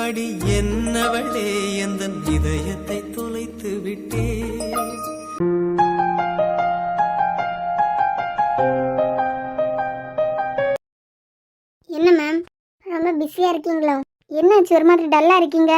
அடி என்னவளே எந்தன் இதயத்தை தொலைத்து விட்டே. என்ன மேம் ரொம்ப பிஸியா இருக்கீங்களோ? என்னாச்சு ஒரு மாதிரி டல்லா இருக்கீங்க?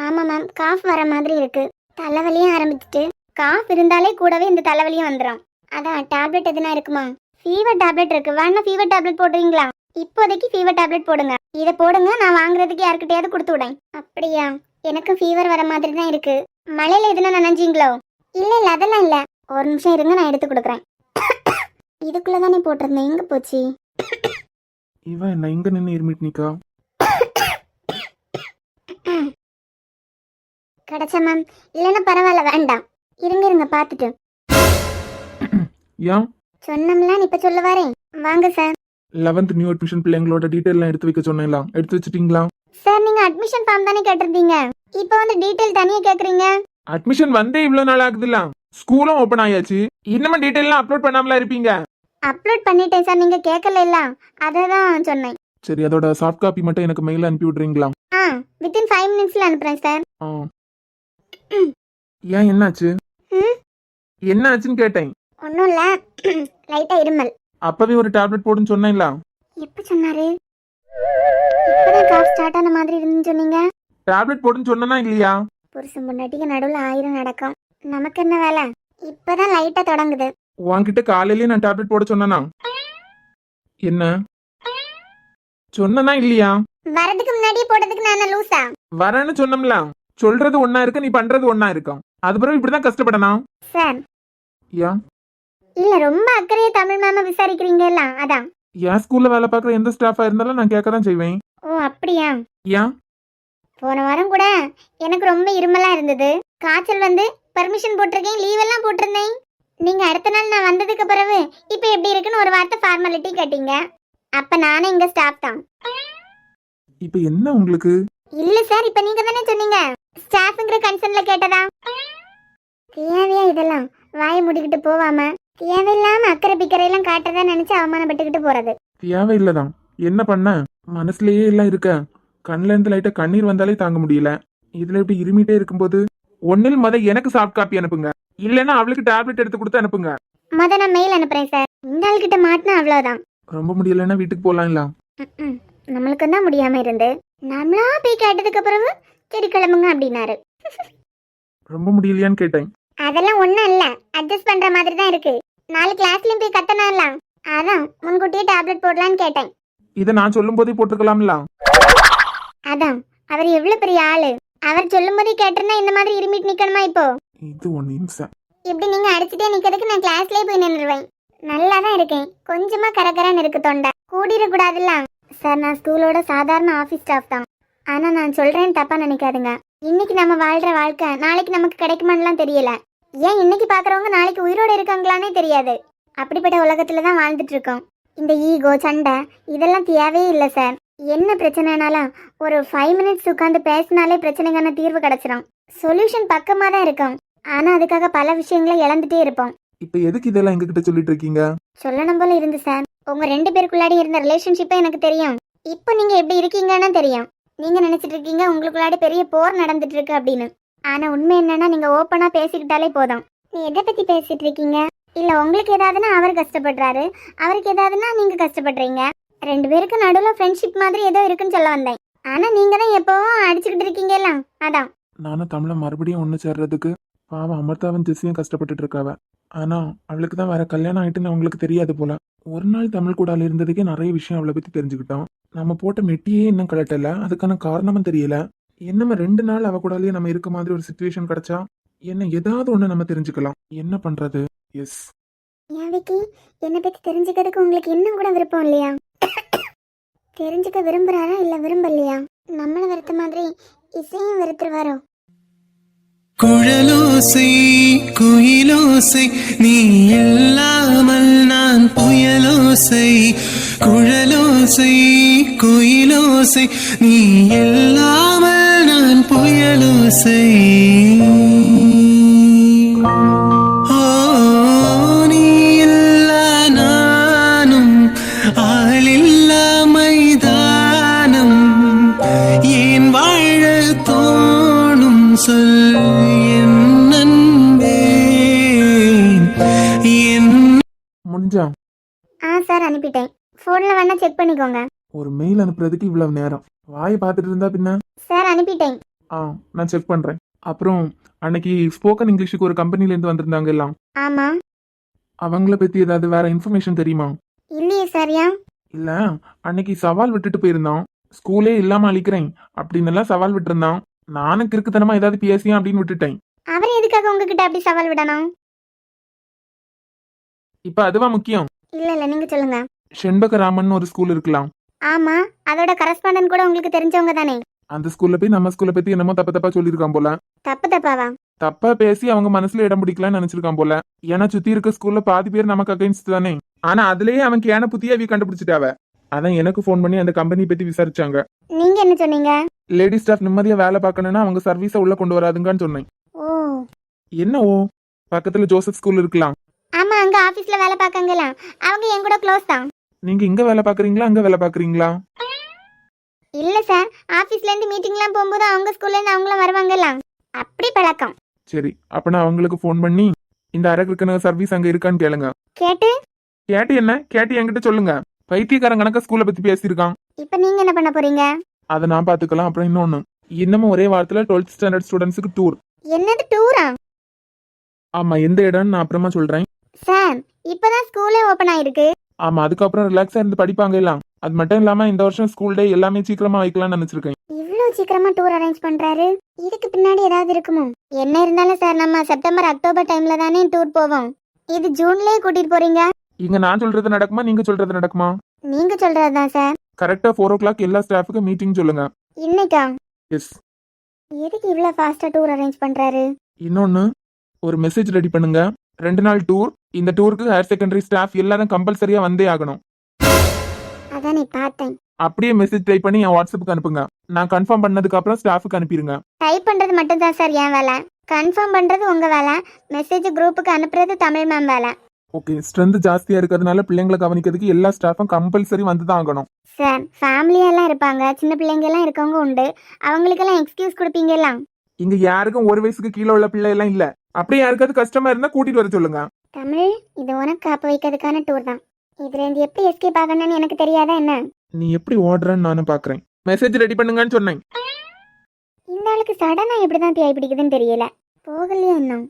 ஆமா மேம், காஃப் வர மாதிரி இருக்கு. தலைவலியும் ஆரம்பிச்சிட்டு. காஃப் இருந்தாலே கூடவே இந்த தலைவலியும் வந்துடும். அதான் டேப்லெட் எதுனா இருக்குமா? ஃபீவர் டேப்லெட் இருக்கு, வேணா ஃபீவர் டேப்லெட் போடுறீங்களா? இப்போதைக்கு ஃபீவர் டேப்லெட் போடுங்க. இதை போடுங்க, நான் வாங்குறதுக்கு யாருக்கிட்டையாவது கொடுத்து விடேன். அப்படியா? எனக்கு ஃபீவர் வர மாதிரி தான் இருக்கு. மழையில எதுனா நனைஞ்சிங்களோ? இல்ல இல்ல, அதெல்லாம் இல்ல. ஒரு நிமிஷம் இருங்க, நான் எடுத்து கொடுக்குறேன். இதுக்குள்ளதானே போட்டிருந்தேன், எங்க போச்சு? இவன் என்ன இங்க நின்று இருமிட்டு நிக்கா? கிடைச்சா மேம்? இல்லைன்னா பரவாயில்ல, வேண்டாம். இருங்க இருங்க பார்த்துட்டு ஏன் சொன்னோம்ல, இப்ப சொல்ல வரேன். வாங்க சார். 11th நியூ அட்மிஷன் பிள்ளைங்களோட டீடைல்லாம் எடுத்து வைக்க சொன்னேன், எடுத்து வச்சிட்டீங்களா? சார் நீங்க அட்மிஷன் ஃபார்ம் தானே கேட்டிருந்தீங்க, இப்போ வந்து டீடைல் தனியா கேக்குறீங்க. அட்மிஷன் வந்தே இவ்வளவு நாள் ஆகுதுல்ல, ஸ்கூலும் ஓபன் ஆயாச்சு, இன்னமும் டீடைல்லாம் அப்லோட் பண்ணாமல இருப்பீங்க? அப்லோட் பண்ணிட்டேன் சார், நீங்க கேட்கல இல்ல, அததான் சொன்னேன். சரி, அதோட சாஃப்ட் காப்பி மட்டும் எனக்கு மெயில் அனுப்பி விடுறீங்களா? வித்தின் 5 மினிட்ஸ்ல அனுப்புறேன் சார். ஏன் என்னாச்சு? என்னாச்சுன்னு கேட்டேன். ஒன்னும் இல்ல, லைட்டா இருமல். அப்பவே ஒரு டேப்லெட் போடுன்னு சொன்னேன்ல. எப்ப சொன்னாரு? இப்பதான் காஃப் ஸ்டார்ட் ஆன மாதிரி இருந்துன்னு சொன்னீங்க. டேப்லெட் போடுன்னு சொன்னா இல்லையா? புருஷன் பொண்டாட்டிக்கு நடுவுல 1000 நடக்கும், நமக்கு என்ன வேலை? இப்பதான் லைட்டா தொடங்குது. உன்கிட்ட காலையிலேயே நான் டேப்லெட் போட சொன்னா என்ன சொன்னா இல்லையா? வரதுக்கு முன்னாடியே போடுறதுக்கு நான் லூசா? வரேன்னு சொன்னோம்ல, சொல்றது ஒன்னா இருக்கு, நீ பண்றது ஒன்னா இருக்கும். அது பிறகு இப்படிதான் கஷ்டப்படணும் சார். ஏன் இல்ல, ரொம்ப அக்கறையா தமிழ் மேம விசாரிக்கிறீங்கல்ல, அதான். என் ஸ்கூல்ல வேலை பார்க்குற எந்த ஸ்டாஃபா இருந்தாலும் நான் கேட்க தான் செய்வேன். ஓ அப்படியா? ஏன் போன வாரம் கூட எனக்கு ரொம்ப இருமலா இருந்தது, காய்ச்சல் வந்து பர்மிஷன் போட்டிருக்கேன், லீவ் எல்லாம் போட்டிருந்தேன். நீங்க அடுத்த நாள் நான் வந்ததுக்கு பிறகு இப்ப எப்படி இருக்குன்னு ஒரு வார்த்தை ஃபார்மாலிட்டி கேட்டீங்க. அப்ப நானே இங்க ஸ்டாஃப் தான். இப்ப என்ன உங்களுக்கு? இல்ல சார், இப்ப நீங்க தானே சொன்னீங்க ஸ்டாஃப்ங்கற கன்சர்ன்ல கேட்டதா. தேவையா இதெல்லாம்? வாயை மூடிக்கிட்டு போவாம தேவையில்லாம அக்கறை பிக்கரை எல்லாம் காட்டறதா நினைச்சு அவமானப்பட்டுக்கிட்டு போறது தேவையில்லதான். என்ன பண்ண, மனசுலயே எல்லாம் இருக்க. கண்ணுல இருந்து லைட்டா கண்ணீர் வந்தாலே தாங்க முடியல. இதுல இப்படி இருமிட்டே இருக்கும்போது ஒன்னில் எனக்கு சாஃப்ட் காப்பி அனுப்புங்க, இல்லன்னா அவளுக்கு டேப்லெட் எடுத்து கொடுத்து அனுப்புங்க. நான் மெயில் அனுப்புறேன் சார். இந்த ஆள் கிட்ட மாட்டினா அவ்வளவுதான். ரொம்ப முடியலன்னா வீட்டுக்கு போலாம்ல. நம்மளுக்கு தான் முடியாம இருந்து நம்மளா போய் கேட்டதுக்கு அப்புறம் சரி கிளம்புங்க அப்படின்னாரு. ரொம்ப முடியலையான்னு கேட்டேன். அதெல்லாம் ஒண்ணும் இல்ல, அட்ஜஸ்ட் பண்ற மாதிரி தான் இருக்கு. நாலு கிளாஸ்லயும் போய் கத்தனால, அதான் முன்கூட்டியே டேப்லெட் போடலான்னு கேட்டேன். இத நான் சொல்லும் போதே போட்டுக்கலாம்ல. அதான் அவர் எவ்வளவு பெரிய ஆளு, அவர் சொல்லும் போதே கேட்டிருந்தா இந்த மாதிரி இருமிட்டு நிக்கணுமா? இப்போ இது 1 நிமிஷம் இப்படி நீங்க அடிச்சுட்டே நிக்கிறதுக்கு நான் கிளாஸ்லயே போய் நின்றுவேன். நல்லா தான் இருக்கேன், கொஞ்சமா கரகரன்னு இருக்கு தொண்டை, கூடிடக்கூடாதுல்ல. சார் நான் ஸ்கூலோட சாதாரண ஆஃபீஸ் ஸ்டாஃப் தான், ஆனா நான் சொல்றேன்னு தப்பா நினைக்காதுங்க. இன்னைக்கு நம்ம வாழ்ற வாழ்க்கை நாளைக்கு நமக்கு கிடைக்குமான்லாம் தெரியல. ஏன் இன்னைக்கு பாக்குறவங்க நாளைக்கு உயிரோட இருக்காங்களானே தெரியாது. அப்படிப்பட்ட உலகத்துல தான் வாழ்ந்துட்டு இருக்கோம். இந்த ஈகோ சண்டை இதெல்லாம் தேவையே இல்லை சார். என்ன பிரச்சனைனாலும் ஒரு 5 மினிட்ஸ் உட்காந்து பேசினாலே பிரச்சனைக்கான தீர்வு கிடைச்சிடும். சொல்யூஷன் பக்கமா தான் இருக்கும், ஆனா அதுக்காக பல விஷயங்களை இழந்துட்டே இருப்போம். இப்ப எதுக்கு இதெல்லாம் எங்ககிட்ட சொல்லிட்டு இருக்கீங்க? சொல்லணும் போல இருந்து சார். உங்க 2 பேருக்குள்ளாடி இருந்த ரிலேஷன்ஷிப்பே எனக்கு தெரியும். இப்போ நீங்க எப்படி இருக்கீங்கன்னு தெரியும். நீங்க நினைச்சிட்டு இருக்கீங்க உங்களுக்குள்ளாடி பெரிய போர் நடந்துட்டு இருக்கு அப்படின்னு. ஆனா உண்மை என்னன்னா, நீங்க ஓப்பனா பேசிக்கிட்டாலே போதும். நீ எதை பத்தி பேசிட்டு இருக்கீங்க? இல்ல உங்களுக்கு ஏதாவதுன்னா அவர் கஷ்டப்படுறாரு, அவருக்கு ஏதாவதுன்னா நீங்க கஷ்டப்படுறீங்க. 2 பேருக்கு நடுவுல ஃப்ரெண்ட்ஷிப் மாதிரி ஏதோ இருக்குன்னு சொல்ல வந்தேன். ஆனா நீங்க தான் எப்பவும் அடிச்சுக்கிட்டு இருக்கீங்கல்ல, அதான். நானும் தமிழ மறுபடியும் ஒண்ணு சேர்றதுக்கு பாவம் அமிர்தாவும் ஜெஸ்ஸியும் கஷ்டப்பட்டுட்டு இருக்காவ. ஆனா அவளுக்கு தான் வேற கல்யாணம் ஆயிட்டுன்னு அவங்களுக்கு தெரியாது போல. ஒரு நாள் தமிழ் கூடால இருந்ததுக்கே நிறைய விஷயம் அவளை பத்தி தெரிஞ்சுக்கிட்டோம். நம்ம போட்ட மெட்டியே இன்னும் கலட்டல, அதுக்கான காரணமும் தெரியல. என்னமா 2 நாள் அவ கூடாலேயே நம்ம இருக்க மாதிரி ஒரு சிச்சுவேஷன் கிடைச்சா என்ன ஏதாவது ஒண்ணு நம்ம தெரிஞ்சுக்கலாம். என்ன பண்றது? எஸ் யாவிக்கு என்ன பத்தி தெரிஞ்சுக்கிறதுக்கு உங்களுக்கு இன்னும் கூட விருப்பம் இல்லையா? தெரிஞ்சுக்க விரும்புறாரா இல்ல விரும்பலையா? நம்மள வெறுத்த மாதிரி இசையும் வெறுத்துருவாரோ? குழலோசை குயிலோசை நீ இல்லாமல் நான் புயலோசை. குழலோசை குயிலோசை நீ இல்லாமல் நான் புயலோசை. நீ இல்லா நானும் ஆளில்லா மைதானம் ஏன் வாழ அனுப்பிட்டேன். ஃபோனில் வேணா செக் பண்ணிக்கோங்க. ஒரு மெயில் அனுப்புறதுக்கு இவ்வளவு நேரம் வாயை பார்த்துட்டு இருந்தா பின்ன. சார் அனுப்பிட்டேன். நான் செக் பண்றேன். அப்புறம் அன்னைக்கு ஸ்போக்கன் இங்கிலீஷுக்கு ஒரு கம்பெனில இருந்து வந்திருந்தாங்க எல்லாம். ஆமாம். அவங்கள பத்தி ஏதாவது வேற இன்ஃபர்மேஷன் தெரியுமா? இல்லையே சார். ஏன்? இல்ல, அன்னைக்கு சவால் விட்டுட்டு போயிருந்தான். ஸ்கூலே இல்லாம அழிக்கிறேன் அப்படின்னு எல்லாம் சவால் விட்டுருந்தான். நானும் கிறுக்குத்தனமா ஏதாவது பேசியா அப்படின்னு விட்டுட்டேன். அவர் எதுக்காக உங்ககிட்ட அப்படி சவால் விடணும்? இப்ப அதுவா முக்கியம்? இல்ல நீங்க சொல்லுங்க. செண்பகராமன் ஒரு ஸ்கூல் இருக்கலாம். ஆமா, அதோட கரஸ்பாண்டன்ட் கூட உங்களுக்கு தெரிஞ்சவங்க தானே? அந்த ஸ்கூல்ல போய் நம்ம ஸ்கூல்ல பத்தி என்னமோ தப்பா சொல்லியிருக்கான் போல. தப்பாவா? தப்பா பேசி அவங்க மனசுல இடம் பிடிக்கலாம்னு நினைச்சிருக்கான் போல. ஏன்னா சுத்தி இருக்க ஸ்கூல்ல பாதி பேர் நமக்கு அகைன்ஸ்ட் தானே. ஆனா அதுலயே அவன் கேன புத்தியா கண்டுபிடிச்சிட்டாவ. அதான் எனக்கு போன் பண்ணி அந்த கம்பெனி பத்தி விசாரிச்சாங்க. நீங்க என்ன சொன்னீங்க? லேடி ஸ்டாஃப் நிம்மதியா வேலை பார்க்கணும்னா அவங்க சர்வீஸ உள்ள கொண்டு வராதுங்கன்னு சொன்னேன். ஓ. என்ன ஓ? பக்கத்துல ஜோசப் ஸ்கூல் இருக்கலாம். ஆமா, அங்க ஆபீஸ்ல வேலை பார்க்கங்களா? அவங்க என் கூட க்ளோஸ் தான். நீங்க இங்க வேலை பாக்குறீங்களா அங்க வேலை பாக்குறீங்களா? இல்ல சார், ஆபீஸ்ல இருந்து மீட்டிங்லாம் போகும்போது அவங்க ஸ்கூல்ல இருந்து அவங்களும் வருவாங்கல்ல, அப்படி பழக்கம். சரி, அப்ப நான் அவங்களுக்கு போன் பண்ணி இந்த அரக்கிருக்கன சர்வீஸ் அங்க இருக்கான்னு கேளுங்க. கேட்டு என்ன கேட்டு என்கிட்ட சொல்லுங்க. பைத்தியக்காரன் கணக்க ஸ்கூல்ல பத்தி பேசியிருக்கான். இப்ப நீங்க என்ன பண்ண போறீங்க? அதை நான் பாத்துக்கலாம். அப்புறம் இன்னொன்னு, இன்னமும் ஒரே வாரத்துல 12th ஸ்டாண்டர்ட் ஸ்டூடெண்ட்ஸுக்கு டூர். என்னது டூரா? ஆமா, எந்த இடம்னு நான் அப்புறமா சொல்றேன். சார், இப்பதான் ஸ்கூலே ஓபன் ஆயிருக்கு. ஆமா, அதுக்கப்புறம் ரிலாக்ஸா இருந்து படிப்பாங்க எல்லாம். அது மட்டும் இல்லாம இந்த வருஷம் ஸ்கூல் டே எல்லாமே சீக்கிரமா வைக்கலாம்னு நினைச்சிருக்கேன். இவ்வளவு சீக்கிரமா டூர் அரேஞ்ச் பண்றாரு. இதுக்கு பின்னாடி ஏதாவது இருக்குமோ? என்ன இருந்தாலும் சார், நம்ம செப்டம்பர் அக்டோபர் டைம்ல தானே டூர் போவோம். இது ஜூன்லயே கூட்டிட்டு போறீங்க. இங்க நான் சொல்றது நடக்குமா நீங்க சொல்றது நடக்குமா? நீங்க சொல்றதுதான் சார். கரெக்டா 4 o'clock எல்லா ஸ்டாஃபுக்கு மீட்டிங் சொல்லுங்க. இன்னைக்கா? எஸ். எதுக்கு இவ்வளவு ஃபாஸ்டா டூர் அரேஞ்ச் பண்றாரு? இன்னொன்னு, ஒரு மெசேஜ் ரெடி பண்ணுங்க. 2 நாள் டூர். இந்த டூருக்கு ஹையர் செகண்டரி ஸ்டாஃப் எல்லாரும் கம்பல்சரியா வந்தே ஆகணும். அதானே பார்த்தேன். அப்படியே மெசேஜ் டைப் பண்ணி என் வாட்ஸ்அப்புக்கு அனுப்புங்க. நான் கன்ஃபார்ம் பண்ணதுக்கு அப்புறம் ஸ்டாஃபுக்கு அனுப்பிடுங்க. டைப் பண்றது மட்டும் தான் சார் என் வேலை. கன்ஃபார்ம் பண்றது உங்க வேலை. மெசேஜ் குரூப்புக்கு அனுப்புறது தமிழ் மேம் வேலை. ஓகே, ஸ்ட்ரென்த் ஜாஸ்தியா இருக்கிறதுனால பிள்ளைங்களை கவனிக்கிறதுக்கு எல்லா ஸ்டாஃபும் கம்பல்சரி வந்து தான் ஆகணும். சார், ஃபேமிலியெல்லாம் இருப்பாங்க, சின்ன பிள்ளைங்க எல்லாம் இருக்கவங்க உண்டு. அவங்களுக்கெல்லாம் எக்ஸ்கியூஸ் கொடுப்பீங்களா? இங்க யாருக்கும் 1 வயசுக்கு கீழே உள்ள பிள்ளை எல்லாம் இல்ல. அப்படியே யாருக்காவது கஷ்டமா இருந்தா கூட்டிட்டு வர சொல்லுங்க. தமிழ், இது உனக்கு காப்ப வைக்கிறதுக்கான டூர் தான். இதுல இருந்து எப்படி எஸ்கேப் ஆகணும்னு எனக்கு தெரியாதா என்ன? நீ எப்படி ஓடுறன்னு நானும் பாக்குறேன். மெசேஜ் ரெடி பண்ணுங்கன்னு சொன்னேன். இந்த ஆளுக்கு சடனா எப்படிதான் பேய் பிடிக்குதுன்னு தெரியல. போகலையா இன்னும்?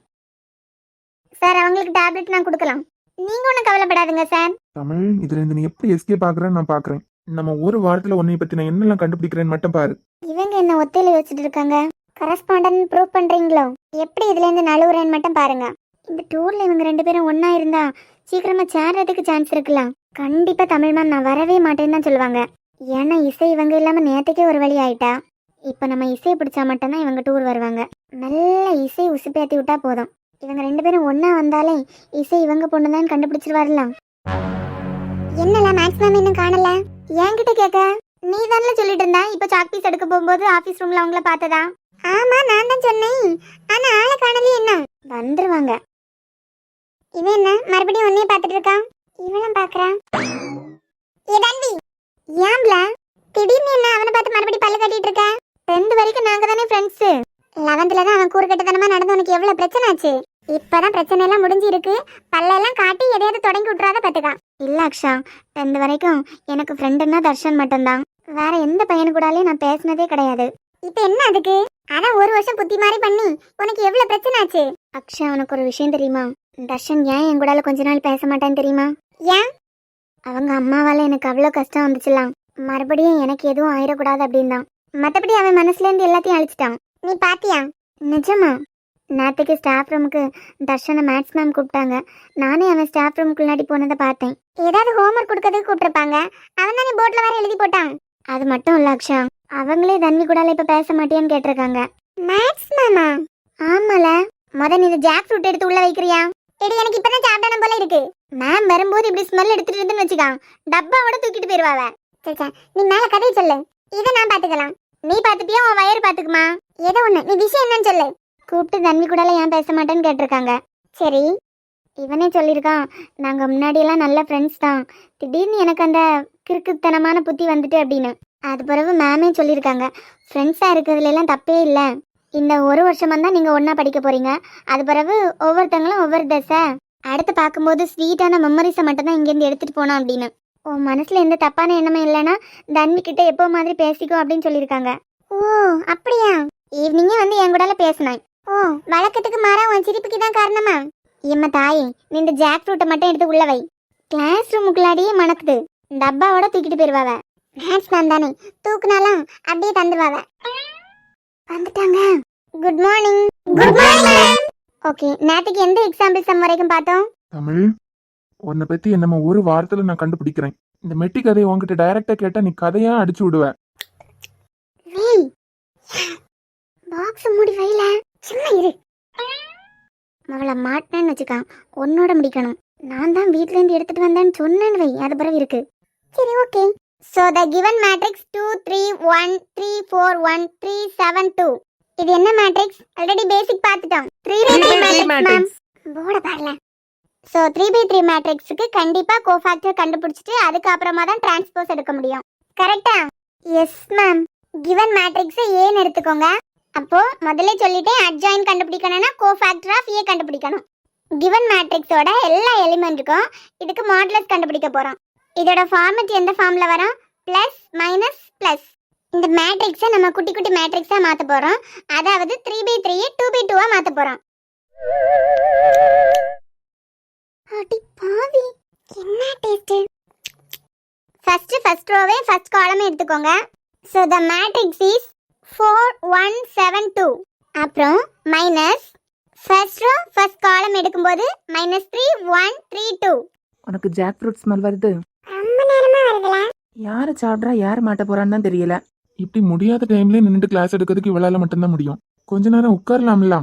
சார், அவங்களுக்கு டேப்லெட் நான் கொடுக்கலாம். நீங்க ஒன்றும் கவலைப்படாதுங்க சார். தமிழ், இதுல இருந்து நீ எப்படி எஸ்கேப் ஆகுறன்னு நான் பாக்குறேன். நம்ம ஒரு வாரத்துல உன்னை பத்தி நான் என்னெல்லாம் கண்டுபிடிக்கிறேன்னு மட்டும் பாரு. இவங்க என்ன ஒத்தையில வச்சுட்டு இருக்காங்க? கரஸ்பாண்டன்ட் ப்ரூவ் பண்றீங்களோ? எப்படி இதுல இருந்து நழுவுறேன்னு மட்டும் பாருங்க. இந்த டூர்ல இவங்க 2 பேரும் ஒன்னா இருந்தா சீக்கிரமா சேர்றதுக்கு சான்ஸ் இருக்கலாம். கண்டிப்பா தமிழ் மேம் நான் வரவே மாட்டேன்னு தான் சொல்லுவாங்க. ஏன்னா இசை இவங்க இல்லாம நேற்றுக்கே ஒரு வழி ஆயிட்டா. இப்ப நம்ம இசையை பிடிச்சா மட்டும்தான் இவங்க டூர் வருவாங்க. நல்ல இசை உசுப்பேத்தி விட்டா போதும். இவங்க 2 பேரும் ஒன்னா வந்தாலே இசை இவங்க பொண்ணுதான் கண்டுபிடிச்சிருவாருலாம். என்னல மேக்ஸிமம் இன்னும் காணல? என்கிட்ட கேட்க நீ தானே சொல்லிட்டு இருந்தா. இப்ப சாக் பீஸ் எடுக்க போகும்போது ஆபீஸ் ரூம்ல அவங்கள பார்த்ததா? ஆமா, நான் தான் சொன்னேன். ஆனா ஆளை காணலையே. என்ன வந்துருவாங்க. இவன் என்ன மறுபடியும் ஒன்னே பார்த்துட்டு இருக்கான்? இவனும் பாக்குறான். ஏன்ல திடீர்னு என்ன அவனை பார்த்து மறுபடியும் பல்ல கட்டிட்டு இருக்க? 10th வரைக்கும் நாங்க தானே ஃப்ரெண்ட்ஸ். 11th தான் அவன் கூறுகட்டத்தனமா நடந்து உனக்கு எவ்வளவு பிரச்சனை ஆச்சு. இப்பதான் பிரச்சனை எல்லாம் முடிஞ்சு இருக்கு. பல்லெல்லாம் காட்டி எதையாவது தொடங்கி விட்டுறாத பாத்துக்கா. இல்ல அக்ஷா, 10th வரைக்கும் எனக்கு ஃப்ரெண்டுன்னா தர்ஷன் மட்டும்தான். வேற எந்த பையனு கூடாலே நான் பேசினதே கிடையாது. இப்ப என்ன அதுக்கு? அதான் 1 வருஷம் புத்தி மாதிரி பண்ணி உனக்கு எவ்வளவு பிரச்சனை ஆச்சு. அக்ஷா, உனக்கு ஒரு விஷயம் தெரியுமா? தர்ஷன் ஏன் என் கூடால கொஞ்ச நாள் பேச மாட்டான்னு தெரியுமா? ஏன்? அவங்க அம்மாவால எனக்கு அவ்வளோ கஷ்டம் வந்துச்சுலாம். மறுபடியும் எனக்கு எதுவும் ஆயிடக்கூடாது அப்படின்னு தான். மற்றபடி அவன் மனசுல இருந்து எல்லாத்தையும் அழிச்சிட்டான். நீ பாத்தியா? நிஜமா? நேற்றுக்கு ஸ்டாஃப் ரூமுக்கு தர்ஷனை மேத்ஸ் மேம் கூப்பிட்டாங்க. நானே அவன் ஸ்டாஃப் ரூமுக்குள்ளாடி போனதை பார்த்தேன். ஏதாவது ஹோம்ஒர்க் கொடுக்கறதுக்கு கூப்பிட்டுருப்பாங்க. அவன் தானே போர்ட்ல வேற எழுதி போட்டான். அது மட்டும் இல்ல அக்ஷா, அவங்களே தன்வி கூடால இப்ப பேச மாட்டியான்னு கேட்டிருக்காங்க. மேத்ஸ் மேமா? ஆமால. நீ இந்த ஜாக் ஃப்ரூட் எடுத்து உள்ள வைக்கிறியா? எடி, எனக்கு இப்பதான் சாப்பிடணும் போல இருக்கு. மேம் வரும்போது இப்படி ஸ்மெல் எடுத்துட்டு இருந்துன்னு வச்சுக்கான், டப்பாவோட தூக்கிட்டு போயிருவாவ. சச்சா, நீ மேல கதையை சொல்லு. இதை நான் பாத்துக்கலாம். நீ பாத்துப்பியா? உன் வயிறு பாத்துக்குமா? ஏதோ ஒண்ணு, நீ விஷயம் என்னன்னு சொல்லு. கூப்பிட்டு தன்வி கூடால ஏன் பேச மாட்டேன்னு கேட்டிருக்காங்க. சரி, இவனே சொல்லியிருக்கான், நாங்க முன்னாடியெல்லாம் நல்ல ஃப்ரெண்ட்ஸ் தான், திடீர்னு எனக்கு அந்த கிறுக்குத்தனமான புத்தி வந்துட்டு அப்படின்னு. அது பிறகு மேமே சொல்லியிருக்காங்க, ஃப்ரெண்ட்ஸா இருக்கிறதுல எல்லாம் தப்பே இல்லை. இந்த 1 வருஷமா தான் நீங்க ஒன்னா படிக்க போறீங்க. அது பிறகு ஒவ்வொருத்தங்களும் ஒவ்வொரு தசை. அடுத்து பார்க்கும்போது ஸ்வீட்டான மெமரிஸை மட்டும் தான் இங்கேருந்து எடுத்துட்டு போனோம் அப்படின்னு. உன் மனசுல எந்த தப்பான எண்ணமும் இல்லைன்னா தன்வி கிட்ட எப்போ மாதிரி பேசிக்கோ அப்படின்னு சொல்லியிருக்காங்க. ஓ அப்படியா? ஈவினிங்கே வந்து என் கூடால பேசினேன். ஓ வழக்கத்துக்கு மாறா உன் சிரிப்புக்கு தான் காரணமா? எம்ம தாயே, நீ இந்த ஜாக் ஃப்ரூட்டை மட்டும் எடுத்து உள்ள வை. கிளாஸ் ரூமுக்குள்ளாடியே மணக்குது. டப்பாவோட தூக்கிட்டு போயிருவாவ. மேக்ஸ் மேம் தானே, தூக்குனாலும் அப்படியே தந்துருவாவ. வந்துட்டாங்க. Good morning. Good morning. Okay, நேத்துக்கு எந்த எக்ஸாம்பிள் சம் வரைக்கும் பார்த்தோம்? தமிழ், உன்னை பத்தி என்னமோ ஒரு வாரத்துல நான் கண்டுபிடிக்கிறேன். இந்த மெட்டி கதையை உன்கிட்ட டைரக்டா கேட்டா நீ கதையா அடிச்சு விடுவ. ஏய், பாக்ஸ் மூடி வைல. சும்மா இரு. அவளை மாட்டினேன்னு வச்சுக்கா, உன்னோட முடிக்கணும். நான் தான் வீட்ல இருந்து எடுத்துட்டு வந்தேன்னு சொன்னேன்னு வை, அது பிறகு இருக்கு. சரி okay. So the given matrix 2 3 1 3 4 1 3 7 2. இது என்ன மேட்ரிக்ஸ்? ஆல்ரெடி பேசிக் பார்த்துட்டோம். 3/3 மேட்ரிக்ஸ். போர்ட பாருங்க. So 3/3 மேட்ரிக்ஸ்க்கு கண்டிப்பா கோஃபாக்டர் கண்டுபிடிச்சிட்டு அதுக்கு அப்புறமா தான் டிரான்ஸ்போஸ் எடுக்க முடியும். கரெக்ட்டா? Yes ma'am. given மேட்ரிக்ஸ் ஏன்னு எடுத்துக்கோங்க. அப்போ முதல்ல சொல்லிட்டேன், அட்ஜாயின் கண்டுபிடிக்கணும்னா கோஃபாக்டர் ஆஃப் ஏ கண்டுபிடிக்கணும். given மேட்ரிக்ஸோட எல்லா எலிமெண்ட்டுக்கும் இதுக்கு மாடுலஸ் கண்டுபிடிக்க போறோம். இதோட ஃபார்மட் எந்த ஃபார்ம்ல வரும்? Plus minus plus. இந்த மேட்ரிக்ஸை நம்ம குட்டி குட்டி மேட்ரிக்ஸா மாத்த போறோம். அதாவது 3/3 2/2 மாத்த போறோம். அடி பாவி, என்ன டேஸ்ட். ஃபர்ஸ்ட் ரோவே ஃபர்ஸ்ட் காலமே எடுத்துக்கோங்க. So the matrix is 4 1 7 2. அப்புறம் minus first row first column எடுக்கும்போது -3 1 3 2. உனக்கு ஜாக் ஃப்ரூட் ஸ்மெல் வருது. ரொம்ப நேரமா வருதுல. யாரு சாப்பிட்றா யாரு மாட்ட போறான்னு தான் தெரியல. இப்படி முடியாத டைம்ல நின்னுட்டு கிளாஸ் எடுக்கிறதுக்கு இவளால மட்டும்தான் முடியும். கொஞ்ச நேரம் உட்காரலாம்ல.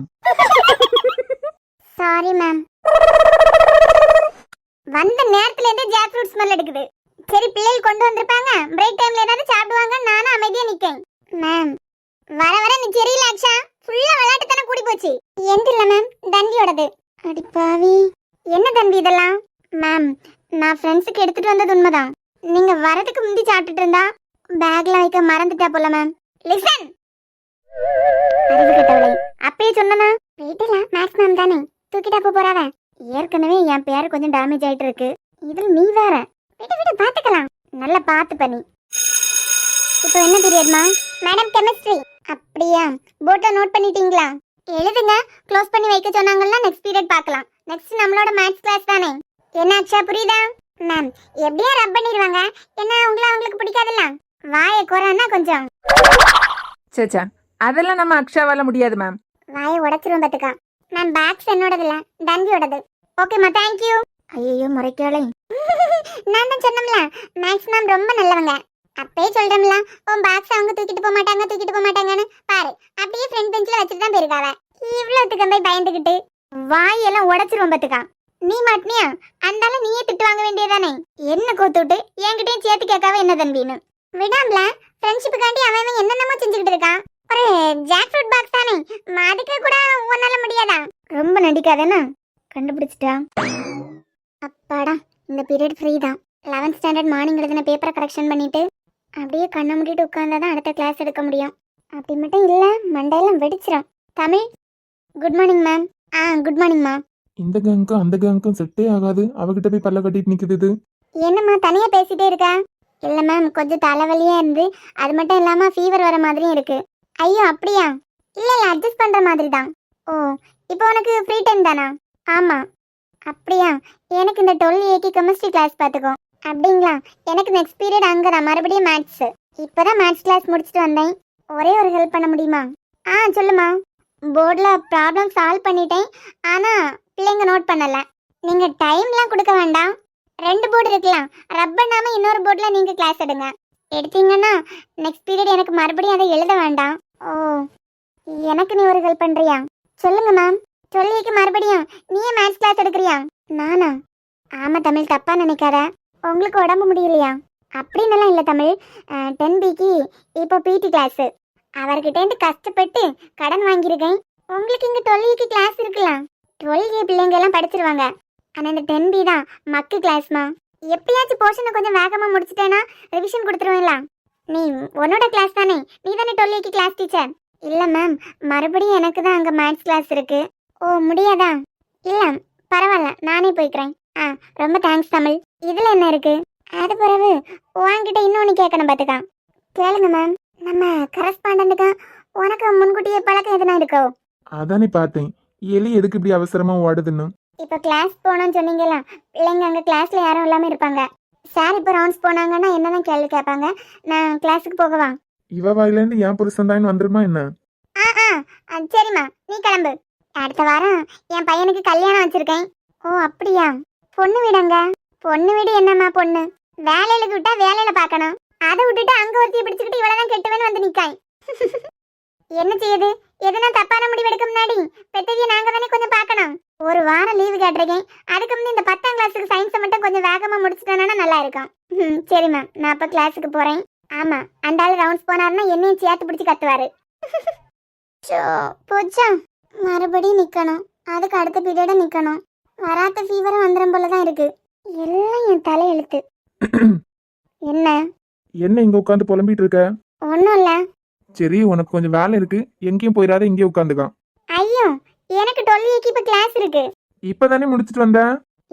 Sorry ma'am. வந்த நேரத்துல இருந்து ஜாக் ஃப்ரூட் ஸ்மெல் எடுக்குது. சரி, பிள்ளைகள் கொண்டு வந்திருப்பாங்க, பிரேக் டைம்ல ஏதாவது சாப்பிடுவாங்க, நானும் அமைதியா நிக்கேன். மேம் வர வர நீ சரியில்லை ஆக்ஷா. ஃபுல்லா விளையாட்டுத்தனம் கூடி போச்சு. எந்த இல்ல மேம், தண்டியோடது. அடி பாவி, என்ன தண்டி இதெல்லாம்? மேம் நான் ஃப்ரெண்ட்ஸுக்கு எடுத்துட்டு வந்தது உண்மைதான். நீங்க வரதுக்கு முந்தி சாப்பிட்டுட்டு இருந்தா பேக்ல வைக்க மறந்துட்டா போல மேம். லிசன். அறிவு கட்டவளே, அப்பயே சொன்னனா? வீட்டுல மேக்ஸ் மேம் தானே, தூக்கிட்டா போறாவ. ஏற்கனவே என் பேர் கொஞ்சம் டேமேஜ் ஆயிட்டு இருக்கு, இதுல நீ வேற. விடு பாத்துக்கலாம். நல்லா பாத்து பண்ணி. இப்போ என்ன பீரியட்மா? Madam chemistry. அப்படியா? போர்ட்ல நோட் பண்ணிட்டீங்களா? எழுதுங்க. க்ளோஸ் பண்ணி வைக்க சொன்னாங்கன்னா நெக்ஸ்ட் பீரியட் பார்க்கலாம். நெக்ஸ்ட் நம்மளோட மேத்ஸ் கிளாஸ் தானே. என்ன அச்சா, புரியுதா? மேம் எப்படியா ரப் பண்ணிடுவாங்க. என்ன உங்களுக்கு பிடிக்காதுல்ல? வாயை குறானா கொஞ்சம். சேச்சா, அதெல்லாம் நம்ம அக்ஷாவால முடியாது மேம். வாயை உடைச்சிரும் பாத்துக்கா. மேம் பேக்ஸ் என்னோடது இல்ல, தண்டியோடது. ஓகேம்மா, தேங்க்யூ. ஐயோ முறைக்காளே. நான் தான் சொன்னோம்ல, மேக்ஸ் மேம் ரொம்ப நல்லவங்க. அப்பயே சொல்றேன்ல, உன் பாக்ஸ் அவங்க தூக்கிட்டு போக மாட்டாங்கன்னு. பாரு, அப்படியே ஃப்ரண்ட் பெஞ்ச்ல வச்சுட்டு தான் போயிருக்காவ. இவ்வளவுத்துக்கு போய் பயந்துகிட்டு வாயெல்லாம் உடைச்சிரும் பாத்துக்கா. நீ மாட்டினியா? அந்தால நீயே திட்டு வாங்க வேண்டியதானே. என்ன கோத்துட்டு என்கிட்டயும் சேர்த்து கேட்காவ என்ன தம்பின்னு. விடாமல ஃப்ரெண்ட்ஷிப்புக்காண்டி அவன் என்னென்னமோ செஞ்சுக்கிட்டு இருக்கான். ஒரு ஜாக் ஃப்ரூட் பாக்ஸ் தானே, அதுக்கு கூட உன்னால முடியாதா? ரொம்ப நடிக்காதேன்னா. கண்டுபிடிச்சிட்டா. அப்பாடா, இந்த பீரியட் ஃப்ரீ தான். 11th ஸ்டாண்டர்ட் மார்னிங் எழுதின பேப்பரை கரெக்ஷன் பண்ணிட்டு அப்படியே கண்ணை மூடிட்டு உட்கார்ந்தாதான் அடுத்த கிளாஸ் எடுக்க முடியும். அப்படி மட்டும் இல்ல, மண்டையெல்லாம் வெடிச்சிடும். Tamil, good morning ma'am. Good morning ma'am. இந்த கேங்க்கும் அந்த கேங்க்கும் செட்டே ஆகாது. அவகிட்ட போய் பல்ல கட்டிட்டு நிக்குது இது. என்னம்மா தனியா பேசிட்டே இருக்கா? இல்ல மேம், கொஞ்சம் தலைவலியா இருந்து, அது மட்டும் இல்லாம ஃபீவர் வர மாதிரியும் இருக்கு. ஐயோ அப்படியா? இல்ல அட்ஜஸ்ட் பண்ற மாதிரி தான். ஓ, இப்போ உனக்கு ஃப்ரீ டைம் தானா? ஆமா. அப்படியா? எனக்கு இந்த 12A கெமிஸ்ட்ரி கிளாஸ் பார்த்துக்கோ. அப்படிங்களா? எனக்கு நெக்ஸ்ட் பீரியட் அங்கே தான், மறுபடியும் மேத்ஸ். இப்போதான் மேத்ஸ் கிளாஸ் முடிச்சுட்டு வந்தேன். ஒரே ஒரு ஹெல்ப் பண்ண முடியுமா? சொல்லுமா. போர்டில் ப்ராப்ளம் சால்வ் பண்ணிட்டேன், ஆனால் பிள்ளைங்க நோட் பண்ணல. நீங்கள் டைம்லாம் கொடுக்க வேண்டாம். 2 போர்டு இருக்கலாம், ரப் பண்ணாமல் இன்னொரு போர்டில் நீங்கள் கிளாஸ் எடுங்க. எடுத்தீங்கன்னா நெக்ஸ்ட் பீரியட் எனக்கு மறுபடியும் அதை எழுத வேண்டாம். ஓ, எனக்கு நீ ஒரு ஹெல்ப் பண்ணுறியா? சொல்லுங்க மேம். 12Aக்கு மறுபடியும் நீயே மேத்ஸ் கிளாஸ் எடுக்கிறியா? நானா? ஆமாம் தமிழ், தப்பா நினைக்காத. உங்களுக்கு உடம்பு முடியலையா? அப்படின்னலாம் இல்லை தமிழ். 10Bக்கு இப்போ PT கிளாஸு. அவர்கிட்டேருந்து கஷ்டப்பட்டு கடன் வாங்கியிருக்கேன். உங்களுக்கு இங்கே 12Aக்கு கிளாஸ் இருக்கலாம். 12A பிள்ளைங்க எல்லாம் படிச்சிருவாங்க. ஆனால் இந்த 10B தான் மக்கு கிளாஸ்மா. எப்படியாச்சும் போர்ஷனை கொஞ்சம் வேகமாக முடிச்சிட்டேன்னா ரிவிஷன் கொடுத்துருவேன்ல. நீ உன்னோட கிளாஸ் தானே, நீ தானே 12Aக்கு கிளாஸ் டீச்சர். இல்லை மேம், மறுபடியும் எனக்கு தான் அங்கே மேத்ஸ் கிளாஸ் இருக்கு. ஓ, முடியாதா? இல்லை பரவாயில்ல, நானே போய்க்கிறேன். ரொம்ப தேங்க்ஸ் தமிழ். இதில் என்ன இருக்கு? அது பிறகு உன்கிட்ட இன்னொன்னு கேட்கணும் பாத்துக்கா. கேளுங்க மேம். நம்ம கரஸ்பாண்டன்ட்டுக்கு உனக்கு முன்கூட்டியே பழக்கம் எதுனா இருக்கோ? அதானே பார்த்தேன், எலி எதுக்கு இப்படி அவசரமா ஓடுதுன்னு. இப்போ கிளாஸ் போகணும்னு சொன்னீங்களா, பிள்ளைங்க அங்கே கிளாஸ்ல யாரும் இல்லாம இருப்பாங்க. சார் இப்போ ரவுண்ட்ஸ் போனாங்கன்னா என்னதான் கேள்வி கேட்பாங்க. நான் கிளாஸுக்கு போகவா? இவ வாயிலேருந்து என் புருஷன் தான் வந்துருமா என்ன? சரிம்மா, நீ கிளம்பு. அடுத்த வாரம் என் பையனுக்கு கல்யாணம் வச்சிருக்கேன். ஓ அப்படியா? பொண்ணு வீடுங்க? பொண்ணு வீடு என்னம்மா பொண்ணு? வேலையில விட்டா வேலையில பார்க்கணும். அதை விட்டுட்டு அங்க ஒருத்தியை பிடிச்சிக்கிட்டு இவ்வளவுதான் கெட்டுவேன்னு வந்து நிக்காய். என்ன செய்யுது? எதுனா தப்பான முடிவு எடுக்க முன்னாடி பெத்தவிய நாங்க தானே கொஞ்சம் பார்க்கணும். ஒரு வாரம் லீவு கேட்டிருக்கேன். அதுக்கு முன்னாடி இந்த 10ஆம் கிளாஸுக்கு சயின்ஸை மட்டும் கொஞ்சம் வேகமா முடிச்சிட்டேன்னா நல்லா இருக்கும். சரி மேம், நான் அப்ப கிளாஸுக்கு போறேன். ஆமா, அந்த ஆள் ரவுண்ட்ஸ் போனாருன்னா என்னையும் சேர்த்து பிடிச்சி கத்துவாரு. போச்சா, மறுபடியும் நிக்கணும். அதுக்கு அடுத்த பீரியட நிக்கணும். வராத்த ஃபீவரும் வந்துடும் போலதான் இருக்கு. எல்லாம் என் தலையெழுத்து. என்ன என்ன இங்க உட்காந்து புலம்பிட்டு இருக்க? ஒண்ணும் இல்ல. சரி, உனக்கு கொஞ்சம் வேலை இருக்கு, எங்கேயும் போயிடாத, இங்கே உட்காந்துக்கான். ஐயோ, எனக்கு 12 இப்ப கிளாஸ் இருக்கு. இப்பதானே முடிச்சிட்டு வந்த?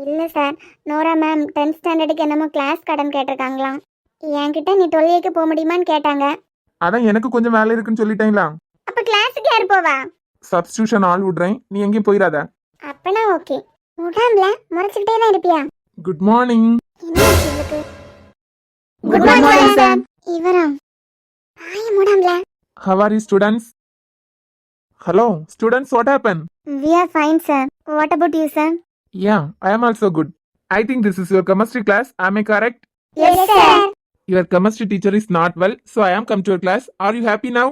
இல்ல சார், நோரா மேம் 10th ஸ்டாண்டர்டுக்கு என்னமோ கிளாஸ் கடன் கேட்டிருக்காங்களாம். என்கிட்ட நீ 12 போக முடியுமான்னு கேட்டாங்க. அதான் எனக்கு கொஞ்சம் வேலை இருக்குன்னு சொல்லிட்டேங்களா. அப்ப கிளாஸுக்கு யார் போவா? சப்ஸ்டியூஷன் ஆள் விடுறேன், நீ எங்கேயும் போயிடாத. அப்பனா ஓகே. உடாம்ல முறைச்சுக்கிட்டே தான் இருப்பியா? Good morning. என்ன ஆச்சு இவளுக்கு? Good morning, sir. இவரா? ஆய முடாம்ல. How are you, students? Hello, students, what happened? We are fine, sir. What about you, sir? Yeah, I am also good. I think this is your chemistry class. Am I correct? Yes, sir. Your chemistry teacher is not well, so I am come to your class. Are you happy now?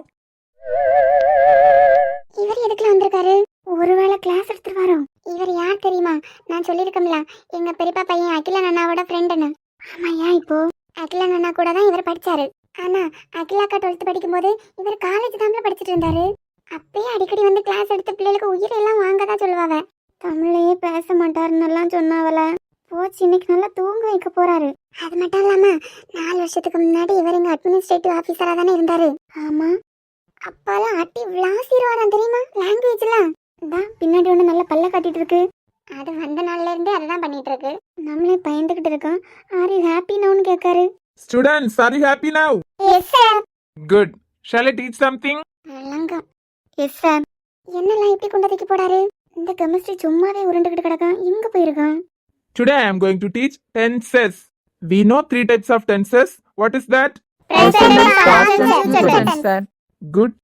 இவர் எதுக்குல வந்திருக்காரு? ஒருவேளை class எடுத்துருவாரோ? இவர் யார் தெரியுமா? நான் சொல்லியிருக்கோம்ல, எங்க பெரியப்பா பையன் அகிலன் அண்ணாவோட ஃப்ரெண்டுன்னு. ஆமாயா, இப்போ அகிலன் அண்ணா கூட தான் இவர் படிச்சாரு. ஆனா அகிலாக்கா 12th படிக்கும்போது இவர் காலேஜ் தான் படிச்சுட்டு இருந்தாரு. அப்பயே அடிக்கடி வந்து கிளாஸ் எடுத்து பிள்ளைகளுக்கு உயிரெல்லாம் வாங்கதான் சொல்லுவாங்க. தமிழையே பேச மாட்டாருன்னு எல்லாம் சொன்னாவல. போச்சு, இன்னைக்கு நல்லா தூங்க வைக்க போறாரு. அது மட்டும் இல்லாம 4 வருஷத்துக்கு முன்னாடி இவர் எங்க அட்மினிஸ்ட்ரேட்டிவ் ஆபீசரா தானே இருந்தாரு. ஆமா, அப்பாலாம் அட்டி விளாசிடுவாராம் தெரியுமா லாங்குவேஜ்லாம். தான் பின்னாடி ஒன்று நல்லா பல்ல காட்டிட்டு இருக்கு. அது வந்த நாள்ல இருந்தே அதை பண்ணிட்டு இருக்கு. நம்மளே பயந்துகிட்டு இருக்கோம். ஆர் யூ ஹாப்பி நவுன்னு கேட்காரு. Students, are you happy now? Yes sir. Good. Shall I teach something? நல்லங்க. Yes sir. என்னெல்லாம் இப்படி கொண்டதைக்கு போடாரு? இந்த கெமிஸ்ட்ரி சும்மாவே உருண்டுகிட்டு கிடக்கும். எங்க போயிருக்கான்? Today I am going to teach tenses. We know 3 types of tenses. What is that? Present tense, Past tense, future future tense. tense, sir. Good.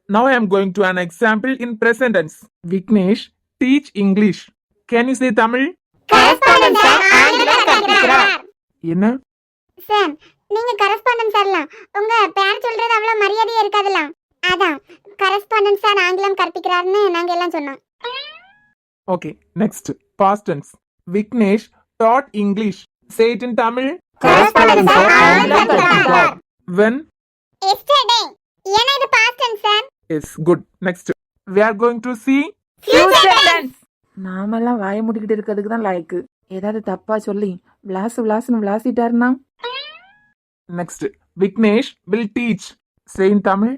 Now I am going to an example in present tense. Vignesh, teach English. Can you say Tamil? Correspondence sir, ஆங்கிலம் கற்பிக்கிறார். என்ன? Sir, நீங்க correspondent சார்லாம். உங்க பேர் சொல்றது அவ்வளவு மரியாதையா இருக்காதுலாம். அதான் கரஸ்பாண்டன்ட் சார் ஆங்கிலம் கற்பிக்கிறார்னு நாங்க எல்லாம் சொன்னோம். Okay, next. Past tense. Vignesh taught English. Say it in Tamil. Correspondence sir, ஆங்கிலம் கற்பிக்கிறார். When? Yesterday. ஏன்னா இது past tense sir. Yes, good. Next. We are going to see. Future tense. நாமெல்லாம் வாய முடிக்கிட்டு இருக்கிறதுக்கு தான் லாய்க்கு. ஏதாவது தப்பா சொல்லி விளாசுன்னு விளாசிட்டாருன்னா? Next. Vignesh will teach. Say in Tamil.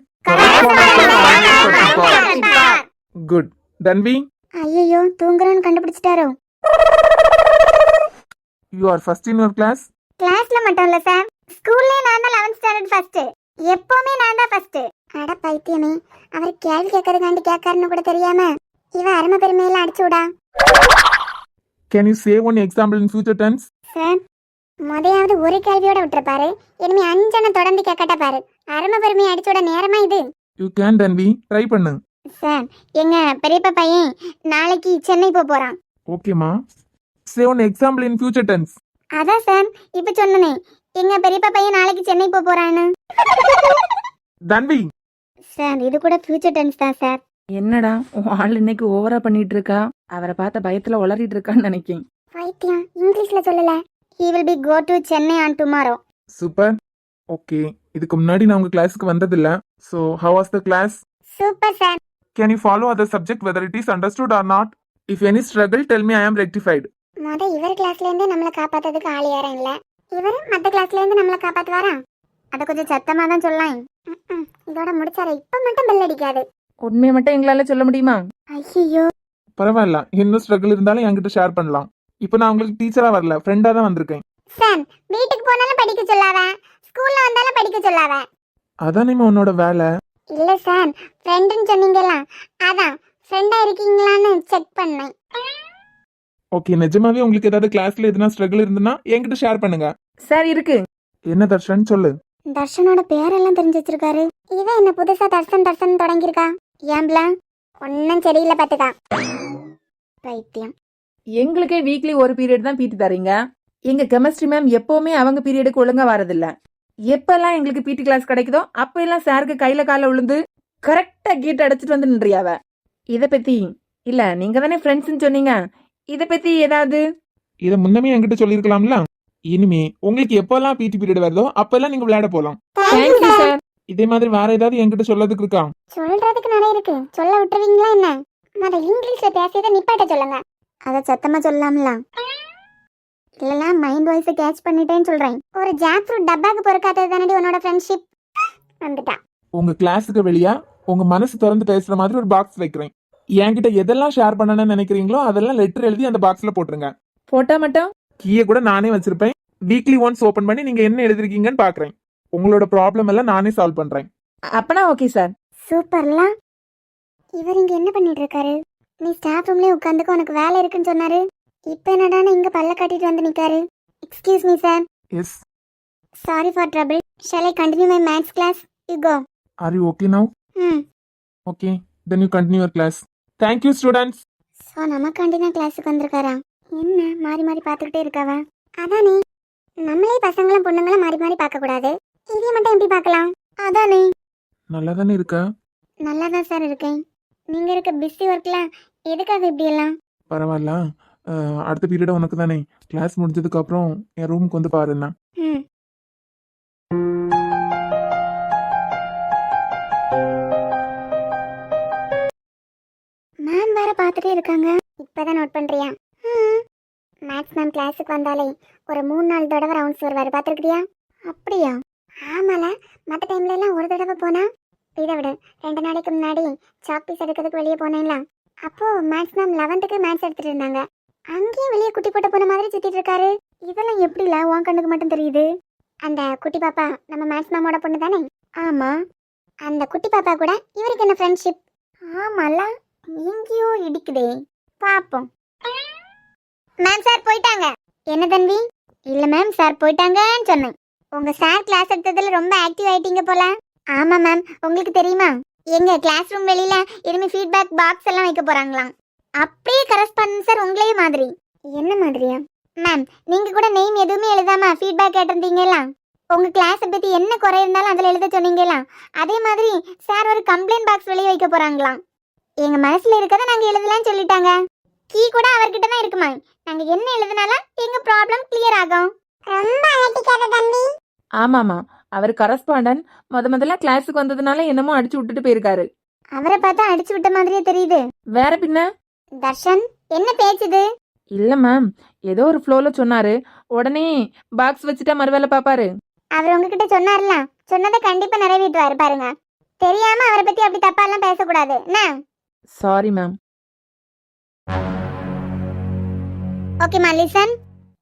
Good. Danvi, ஐயோ, தூங்குறோன்னு கண்டுபிடிச்சிட்டாரோ? you are first in your class. கிளாஸ்ல மட்டும் இல்ல சார், ஸ்கூல்ல நான் தான் 11th ஸ்டாண்டர்ட் ஃபர்ஸ்ட். எப்பவுமே நான் தான் ஃபர்ஸ்ட். அட பைத்தியமே, அவர் கேள்வி கேட்கறதுக்காண்டி கேட்காருன்னு கூட தெரியாம இவ அருமை பெருமையெல்லாம் அடிச்சு விடா. Can you say one example in future tense? Sir, முதையாவது ஒரு கேள்வியோட விட்டுருப்பாரு. இனிமே 5 தொடர்ந்து கேட்கட்ட பாரு. அருமை பெருமையை அடிச்சு விட நேரமா இது. You can, Danvi. Try பண்ணு. சார், எங்க பெரியப்பா பையன் நாளைக்கு சென்னை போறான். Okay, ma. Say one example in future tense. அதான் சார் இப்ப சொன்னனே, எங்க பெரியப்பா பையன் நாளைக்கு சென்னை போறான்னு. Danvi. சார், இது கூட ஃபியூச்சர் டென்ஸ் தான் சார். என்னடா உன் ஆள் இன்னைக்கு ஓவரா பண்ணிட்டு இருக்கா? அவரை பார்த்த பயத்துல உளறிட்டு இருக்கான்னு நினைக்கேன். பைத்தியம், இங்கிலீஷ்ல சொல்லல. He will be go to Chennai on tomorrow. Super. Okay. இதுக்கு முன்னாடி நான் உங்க கிளாஸுக்கு வந்ததில்ல. So, how was the class? Super sir. Can you follow other subject whether it is understood or not? If any struggle, tell me I am rectified. இவர் கிளாஸ்ல இருந்து நம்மள காப்பாத்துறதுக்கு ஆள் யாரும் இல்ல. இவர் மத்த கிளாஸ்ல இருந்து நம்மள காப்பாத்துவாரா? அத கொஞ்சம் சத்தமா தான் சொல்லலாம். இதோட முடிச்சாரு. இப்ப மட்டும் பெல் அடிக்காது. உண்மையை மட்டும் எங்களால சொல்ல முடியுமா? ஐயோ, பரவாயில்ல, இன்னும் ஸ்ட்ரகிள் இருந்தாலும் என்கிட்ட ஷேர் பண்ணலாம். இப்போ நான் உங்களுக்கு டீச்சரா வரல, ஃப்ரெண்டா தான் வந்திருக்கேன். சார் வீட்டுக்கு போனாலும் படிக்க சொல்லாத, ஸ்கூல்ல வந்தாலும் படிக்க சொல்லாத. அதானேம்மா உன்னோட வேலை. இல்ல சார், ஃப்ரெண்டுன்னு சொன்னீங்களா, அதான் ஃப்ரெண்டா இருக்கீங்களான்னு செக் பண்ணேன். ஓகே, நிஜமாவே உங்களுக்கு ஏதாவது கிளாஸ்ல எதுனா ஸ்ட்ரகிள் இருந்துன்னா என்கிட்ட ஷேர் பண்ணுங்க. சார் இருக்கு. என்ன தர்ஷன் சொல்லு. தர்ஷனோட பேரெல்லாம் தெரிஞ்சு வச்சிருக்காரு. இவன் என்ன புதுசா தர்ஷன் தர்ஷன் தொடங்கியிருக்கா? ஏம்பல ஒன்னும் சரியில்லை பாத்துக்கா. பைத்தியம். எங்களுக்கே வீக்லி ஒரு பீரியட் தான் பிடி தரீங்க. எங்க கெமிஸ்ட்ரி மேம் எப்பவுமே அவங்க பீரியடுக்கு ஒழுங்கா வரதில்ல. எப்பெல்லாம் எங்களுக்கு பிடி கிளாஸ் கிடைக்குதோ அப்ப எல்லாம் சாருக்கு கையில கால விழுந்து கரெக்டா கேட் அடைச்சிட்டு வந்து நின்றியாவ. இத பத்தி இல்ல, நீங்க தானே ஃப்ரெண்ட்ஸ்னு சொன்னீங்க, இத பத்தி ஏதாவது? இதை முன்னமே என்கிட்ட சொல்லியிருக்கலாம்ல. இனிமே உங்களுக்கு எப்பெல்லாம் பிடி பீரியட் வருதோ அப்பெல்லாம் நீங்க விளையாட போலாம். Thank you sir. இதே மாதிரி வேற ஏதாவது என்கிட்ட சொல்லதுக்கு இருக்கா? சொல்றதுக்கு நிறைய இருக்கு, சொல்ல விட்டுருவீங்களா என்ன? அத இங்கிலீஷ்ல பேசியதை நிப்பாட்ட சொல்லுங்க. அத சத்தமா சொல்லலாம்ல. இல்ல மைண்ட் வாய்ஸ் கேட்ச் பண்ணிட்டேன்னு சொல்றேன். ஒரு ஜாக் ஃப்ரூட் டப்பாக்கு பொறுக்காதது தானடி உன்னோட ஃப்ரெண்ட்ஷிப். வந்துட்டா. உங்க கிளாஸுக்கு வெளியா உங்க மனசு திறந்து பேசுற மாதிரி ஒரு பாக்ஸ் வைக்கிறேன். என்கிட்ட எதெல்லாம் ஷேர் பண்ணணும்னு நினைக்கிறீங்களோ அதெல்லாம் லெட்டர் எழுதி அந்த பாக்ஸ்ல போட்டுருங்க. போட்டா மட்டும் கீயை கூட நானே வச்சிருப்பேன். வீக்லி ஒன்ஸ் ஓபன் பண்ணி நீங்க என்ன எழுதிருக்கீங்கன்னு பாக்குறேன். உங்களோட ப்ராப்ளம் எல்லாம் நானே சால்வ் பண்றேன். அப்பனா ஓகே சார். சூப்பர்ல. இவர் இங்க என்ன பண்ணிட்டு இருக்காரு? நீ ஸ்டாஃப் ரூம்லயே உட்காந்துக்க, உனக்கு வேலை இருக்குன்னு சொன்னாரு. இப்ப என்னடான இங்க பல்ல காட்டிட்டு வந்து நிக்காரு. Excuse me sir. Yes. Sorry for trouble. Shall I continue my maths class? You go. Are you okay now? Okay, then you continue your class. Thank you students. So நமக்காண்டி தான் கிளாஸுக்கு வந்திருக்காரா? என்ன மாறி மாறி பார்த்துக்கிட்டே இருக்காவ? அதானே, நம்மளே பசங்களும் பொண்ணுங்களும் மாறி மாறி பார்க்க கூடாது. இதைய மட்டும் எப்படி பார்க்கலாம்? அதானே. நல்லா தானே இருக்கா? நல்லா தான் சார் இருக்கேன். நீங்க இருக்க பிஸி ஒர்க்ல எதுக்காக இப்படி எல்லாம்? பரவாயில்ல. அடுத்த பீரியட் உனக்கு தானே. கிளாஸ் முடிஞ்சதுக்கு அப்புறம் என் ரூமுக்கு வந்து பாருண்ணா. ம். மேம் வேற பார்த்துட்டே இருக்காங்க. இப்பதான் நோட் பண்றியா? மேத்ஸ் மேம் கிளாஸுக்கு வந்தாலே ஒரு 3-4 தடவை ரவுண்ட்ஸ் வருவாரு, பார்த்துருக்கியா? அப்படியா? ஆமால. மற்ற டைம்ல எல்லாம் ஒரு தடவை போனா. இதை விட 2 நாளைக்கு முன்னாடி சாக் பீஸ் எடுக்கிறதுக்கு வெளியே போனேன்ல, அப்போ மேத்ஸ் மேம் 11th மேத்ஸ் எடுத்துட்டு இருந்தாங்க. அங்கேயும் வெளியே குட்டி போட்ட போன மாதிரி சுத்திட்டு இருக்காரு. இதெல்லாம் எப்படில உன் கண்ணுக்கு மட்டும் தெரியுது? அந்த குட்டி பாப்பா நம்ம மேத்ஸ் மேமோட பொண்ணு தானே? ஆமா. அந்த குட்டி பாப்பா கூட இவருக்கு என்ன ஃப்ரெண்ட்ஷிப்? ஆமால, எங்கேயோ இடிக்குதே. பாப்போம். மேம் சார் போயிட்டாங்க. என்ன தம்பி? இல்ல மேம் சார் போயிட்டாங்கன்னு சொன்னேன். உங்க சார் கிளாஸ் எடுத்ததுல ரொம்ப ஆக்டிவ் ஆயிட்டீங்க போல. ஆமா மேம், உங்களுக்கு தெரியுமா எங்க கிளாஸ் ரூம் வெளியில இனிமே ஃபீட்பேக் பாக்ஸ் எல்லாம் வைக்க போறாங்களாம். அப்படியே கரஸ்பாண்டன்ட் சார் உங்களே மாதிரி. என்ன மாதிரியா? மேம் நீங்க கூட நேம் எதுவுமே எழுதாம ஃபீட்பேக் கேட்டிருந்தீங்களா? உங்க கிளாஸை பத்தி என்ன குறை இருந்தாலும் அதுல எழுத சொன்னீங்களா? அதே மாதிரி சார் ஒரு கம்ப்ளைண்ட் பாக்ஸ் வெளியே வைக்க போறாங்களாம். எங்க மனசுல இருக்கதை நாங்க எழுதலாம்னு சொல்லிட்டாங்க. கீ கூட அவர்கிட்ட தான் இருக்குமா. நாங்க என்ன எழுதினாலும் எங்க ப்ராப்ளம் கிளியர் ஆகும். ரொம்ப அலட்டிக்காத தம்பி. ஆமாமா, அவர் கரஸ்பாண்டன்ட். முதல்ல கிளாஸுக்கு வந்ததுனால என்னமோ அடிச்சு விட்டுட்டு போயிருக்காரு. அவரை பார்த்தா அடிச்சு விட்ட மாதிரியே தெரியுது. வேற பின்ன. தர்ஷன் என்ன பேச்சுது? இல்ல மேம், ஏதோ ஒரு ஃப்ளோல சொன்னாரு. உடனே பாக்ஸ் வச்சுட்டா மறுவேளை பாப்பாரு. அவர் உங்ககிட்ட சொன்னார்ல, சொன்னதை கண்டிப்பா நிறைவேற்றுவாரு பாருங்க. தெரியாம அவரை பத்தி அப்படி தப்பா எல்லாம் பேசக்கூடாது. Sorry ma'am. ஓகே மா, லிசன்.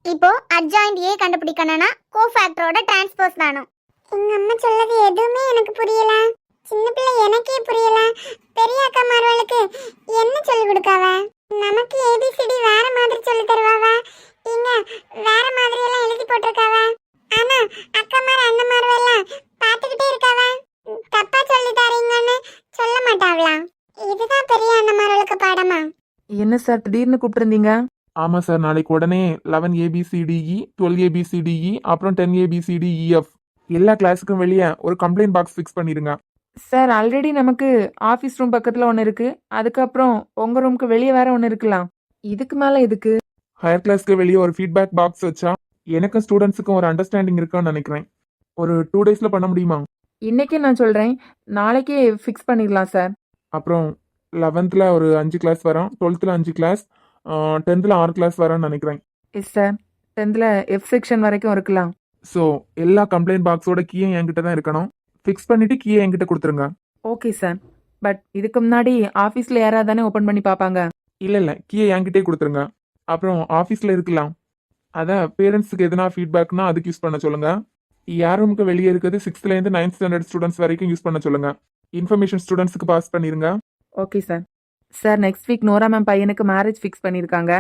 இப்போ அட்ஜாயிண்ட் ஏ கண்டுபிடிக்கணும்னா கோஃபேக்டரோட டிரான்ஸ்போஸ் தானும். எங்க அம்மா சொல்றது எதுவுமே எனக்கு புரியல. சின்ன பிள்ளை எனக்கே புரியல. பெரிய அக்கா மார்களுக்கு என்ன சொல்லி கொடுக்காவ? நமக்கு ஏபிசிடி வேற மாதிரி சொல்லி தருவாவ. இங்க வேற மாதிரி எல்லாம் எழுதி போட்டிருக்காவ. ஆனா அக்கா மார் அண்ணன் மாரெல்லாம் பார்த்துக்கிட்டே இருக்காவ. தப்பா சொல்லி தரீங்கன்னு சொல்ல மாட்டாவலாம். இதுதான் பெரிய அண்ணன் மார்களுக்கு பாடமா? என்ன சார் திடீர்னு கூப்பிட்டுருந்தீங்க? ஆமா சார், நாளைக்கு உடனே 11 ABCDE 12 ABCDE அப்புறம் 10 ABCDEF எல்லா கிளாஸுக்கும் வெளியே ஒரு கம்ப்ளைண்ட் பாக்ஸ் ஃபிக்ஸ் பண்ணிருங்க. சார் ஆல்ரெடி நமக்கு ஆஃபீஸ் ரூம் பக்கத்துல ஒன்று இருக்கு. அதுக்கப்புறம் உங்க ரூமுக்கு வெளியே வேற ஒன்று இருக்கலாம். இதுக்கு மேல எதுக்கு? ஹையர் கிளாஸ்க்கு வெளியே ஒரு ஃபீட்பேக் பாக்ஸ் வச்சா எனக்கும் ஸ்டூடெண்ட்ஸுக்கும் ஒரு அண்டர்ஸ்டாண்டிங் இருக்குன்னு நினைக்கிறேன். ஒரு 2 daysல பண்ண முடியுமா? இன்னைக்கே நான் சொல்றேன், நாளைக்கே ஃபிக்ஸ் பண்ணிடலாம் சார். அப்புறம் 11th ஒரு 5 கிளாஸ் வரும், 12th 5 கிளாஸ், 10th 6 கிளாஸ் வரும்னு நினைக்கிறேன். Yes sir, 10th F section வரைக்கும் இருக்கலாம். ஸோ எல்லா கம்ப்ளைண்ட் பாக்ஸோட கீயும் என்கிட்ட தான் இருக்கணும். ஃபிக்ஸ் பண்ணிட்டு கீயை என்கிட்ட கொடுத்துருங்க. ஓகே சார், பட் இதுக்கு முன்னாடி ஆஃபீஸில் யாராவது தானே ஓப்பன் பண்ணி பார்ப்பாங்க. இல்லை கீயை என்கிட்டே கொடுத்துருங்க. அப்புறம் ஆஃபீஸில் இருக்கலாம். அதான் பேரண்ட்ஸுக்கு எதனா ஃபீட்பேக்னா அதுக்கு யூஸ் பண்ண சொல்லுங்க. யார் ரூமுக்கு வெளியே இருக்கிறது 6th இருந்து 9th ஸ்டாண்டர்ட் ஸ்டூடெண்ட்ஸ் வரைக்கும் யூஸ் பண்ண சொல்லுங்க. இன்ஃபர்மேஷன் ஸ்டூடெண்ட்ஸ்க்கு பாஸ் பண்ணிருங்க. Okay sir. Sir next week Nora ma'am பையனுக்கு மேரேஜ் ஃபிக்ஸ் பண்ணியிருக்காங்க.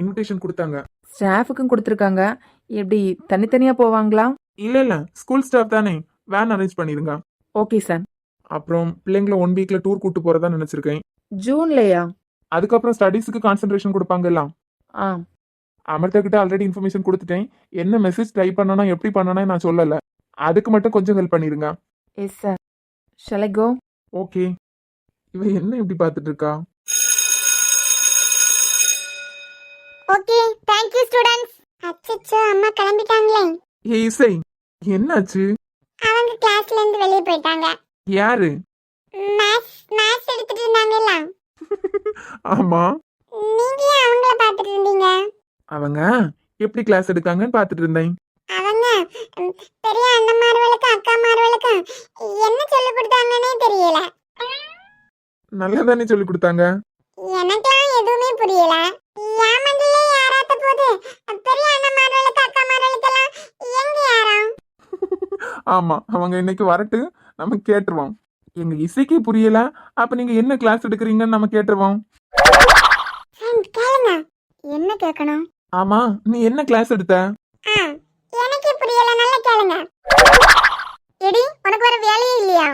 இன்விடேஷன் கொடுத்தாங்க. ஸ்டாஃபுக்கும் கொடுத்துருக்காங்க. எப்படி தனித்தனியாக போவாங்களா? இல்ல ஸ்கூல் ஸ்டாஃப் தானே, வேன் அரேஞ்ச் பண்ணிருங்க. Okay sir. அப்புறம் பிள்ளைங்களை 1 வீக்ல டூர் கூட்டு போறதா நினைச்சிருக்கேன். ஜூன்லையா? அதுக்கப்புறம் ஸ்டடீஸ்க்கு கான்சென்ட்ரேஷன் கொடுப்பாங்க எல்லாம். ஆ அமிர்தா கிட்ட ஆல்ரெடி இன்ஃபர்மேஷன் கொடுத்துட்டேன். என்ன மெசேஜ் டைப் பண்ணணும் எப்படி பண்ணணும் நான் சொல்லல. அதுக்கு மட்டும் கொஞ்சம் ஹெல்ப் பண்ணிருங்க. Yes sir. Shall I go? Okay. இவ என்ன இப்படி பார்த்துட்டு இருக்கா? Okay, thank you students. அச்சச்சோ, அம்மா கிளம்பிட்டாங்களே. இசை என்னாச்சு? அவங்க கிளாஸ்ல இருந்து வெளியே போயிட்டாங்க. யாரு? மேத்ஸ் எடுத்துட்டு இருந்தாங்கல்ல, ஆமா, நீங்க ஏன் அவங்கள பார்த்துட்டு இருந்தீங்க? அவங்க எப்படி கிளாஸ் எடுக்காங்கன்னு பார்த்துட்டு இருந்தேன். அவங்க பெரிய அண்ணன்மார்களுக்கு அக்காமார்களுக்கு என்ன சொல்லி கொடுத்தாங்கன்னே தெரியல. நல்லா தானே சொல்லி கொடுத்தாங்க. எனக்கெல்லாம் எதுவுமே புரியல. ஏமண்டிலே யாராத்த போது பெரிய அண்ணன்மார்களுக்கு அக்காமார்களுக்கெல்லாம் எங்க யாரும்? ஆமா, அவங்க இன்னைக்கு வரட்டு, நம்ம கேட்டுருவோம். எங்க இசைக்கு புரியல, அப்ப நீங்க என்ன கிளாஸ் எடுக்கிறீங்கன்னு நம்ம கேட்டுருவோம். கேளுங்க. என்ன கேட்கணும்? ஆமா, நீ என்ன கிளாஸ் எடுத்த? எனக்கே புரியல, நல்லா கேளுங்க. எடி, உனக்கு வேற வேலையே இல்லையா?